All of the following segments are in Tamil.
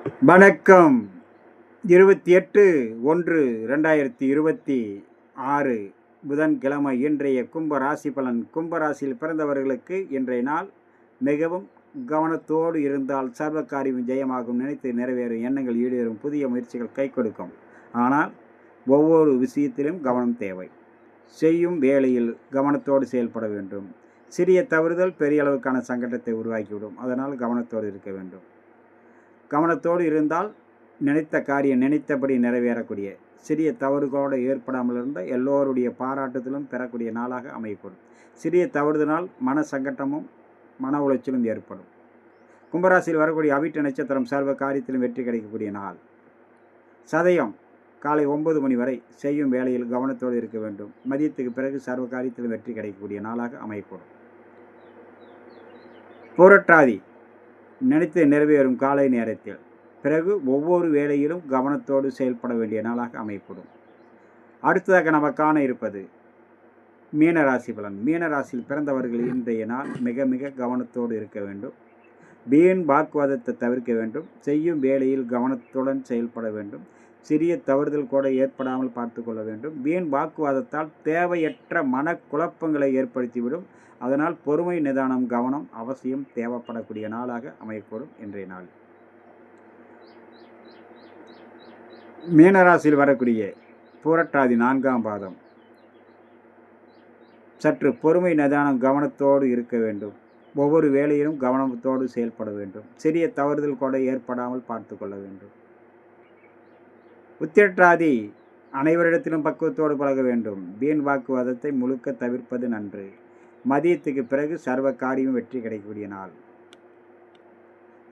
வணக்கம். 28/1/2026 புதன்கிழமை. இன்றைய கும்ப ராசி பலன். கும்பராசியில் பிறந்தவர்களுக்கு இன்றைய நாள் மிகவும் கவனத்தோடு இருந்தால் சர்வ காரியம் ஜெயமாகும். நினைத்து நிறைவேறும் எண்ணங்கள் ஈடேறும். புதிய முயற்சிகள் கை கொடுக்கும். ஆனால் ஒவ்வொரு விஷயத்திலும் கவனம் தேவை. செய்யும் வேளையில் கவனத்தோடு செயல்பட வேண்டும். சிறிய தவறுதல் பெரிய அளவுக்கான சங்கடத்தை உருவாக்கிவிடும். அதனால் கவனத்தோடு இருக்க வேண்டும். கவனத்தோடு இருந்தால் நினைத்த காரியம் நினைத்தபடி நிறைவேறக்கூடிய, சிறிய தவறுகளோடு ஏற்படாமல் இருந்தால் எல்லோருடைய பாராட்டுதலும் பெறக்கூடிய நாளாக அமையப்படும். சிறிய தவறுதனால் மன சங்கட்டமும் மன உளைச்சலும் ஏற்படும். கும்பராசியில் வரக்கூடிய அவிட்ட நட்சத்திரம் சர்வ காரியத்திலும் வெற்றி கிடைக்கக்கூடிய நாள். சதயம் காலை 9 மணி வரை செய்யும் வேளையில் கவனத்தோடு இருக்க வேண்டும். மதியத்துக்கு பிறகு சர்வ காரியத்திலும் வெற்றி கிடைக்கக்கூடிய நாளாக அமையப்படும். பூரட்டாதி நினைத்து நிறைவேறும் காலை நேரத்தில். பிறகு ஒவ்வொரு வேளையிலும் கவனத்தோடு செயல்பட வேண்டிய நாளாக அமைப்படும். அடுத்ததாக நம்ம காண இருப்பது மீனராசி பலன். மீனராசியில் பிறந்தவர்கள் இன்றைய நாள் மிக மிக கவனத்தோடு இருக்க வேண்டும். வீண் வாக்குவாதத்தை தவிர்க்க வேண்டும். செய்யும் வேளையில் கவனத்துடன் செயல்பட வேண்டும். சிறிய தவறுதல் கூட ஏற்படாமல் பார்த்து கொள்ள வேண்டும். வீண் வாக்குவாதத்தால் தேவையற்ற மனக்குழப்பங்களை ஏற்படுத்திவிடும். அதனால் பொறுமை, நிதானம், கவனம் அவசியம் தேவைப்படக்கூடிய நாளாக அமையக்கூடும் இன்றைய நாள். மீனராசியில் வரக்கூடிய பூரட்டாதி 4ஆம் பாதம் சற்று பொறுமை, நிதானம், கவனத்தோடு இருக்க வேண்டும். ஒவ்வொரு வேளையிலும் கவனத்தோடு செயல்பட வேண்டும். சிறிய தவறுதல் கூட ஏற்படாமல் பார்த்து கொள்ள வேண்டும். உத்திரட்டாதி அனைவரிடத்திலும் பக்குவத்தோடு பழக வேண்டும். வீண் வாக்குவாதத்தை முழுக்க தவிர்ப்பது நன்று. மதியத்துக்கு பிறகு சர்வ காரியம் வெற்றி கிடைக்கக்கூடிய நாள்.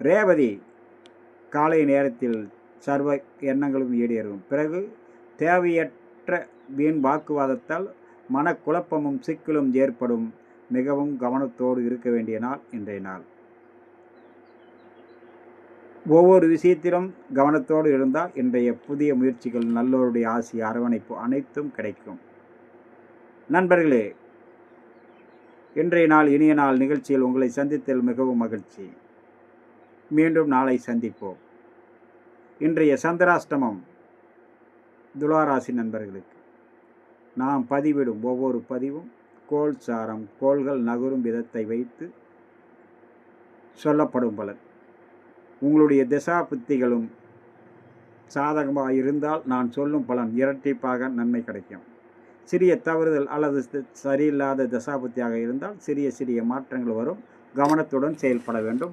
ரேவதி காலை நேரத்தில் சர்வ எண்ணங்களும் ஈடேறும். பிறகு தேவையற்ற வீண் வாக்குவாதத்தால் மனக்குழப்பமும் சிக்கலும் ஏற்படும். மிகவும் கவனத்தோடு இருக்க வேண்டிய நாள் இன்றைய நாள். ஒவ்வொரு விஷயத்திலும் கவனத்தோடு இருந்தால் இன்றைய புதிய முயற்சிகள், நல்லோருடைய ஆசி, அரவணைப்பு அனைத்தும் கிடைக்கும். நண்பர்களே, இன்றைய நாள் இனிய நாள் நிகழ்ச்சியில் உங்களை சந்தித்ததில் மிகவும் மகிழ்ச்சி. மீண்டும் நாளை சந்திப்போம். இன்றைய சந்திராஷ்டமம் துளாராசி நண்பர்களுக்கு. நாம் பதிவிடும் ஒவ்வொரு பதிவும் கோள் சாரம், கோள்கள் நகரும் விதத்தை வைத்து சொல்லப்படும் பலன். உங்களுடைய திசா புத்திகளும் சாதகமாக இருந்தால் நான் சொல்லும் பலன் இரட்டிப்பாக நன்மை கிடைக்கும். சிறிய தவறுதல் அல்லது சரியில்லாத தசாபுத்தியாக இருந்தால் சிறிய சிறிய மாற்றங்கள் வரும். கவனத்துடன் செயல்பட வேண்டும்.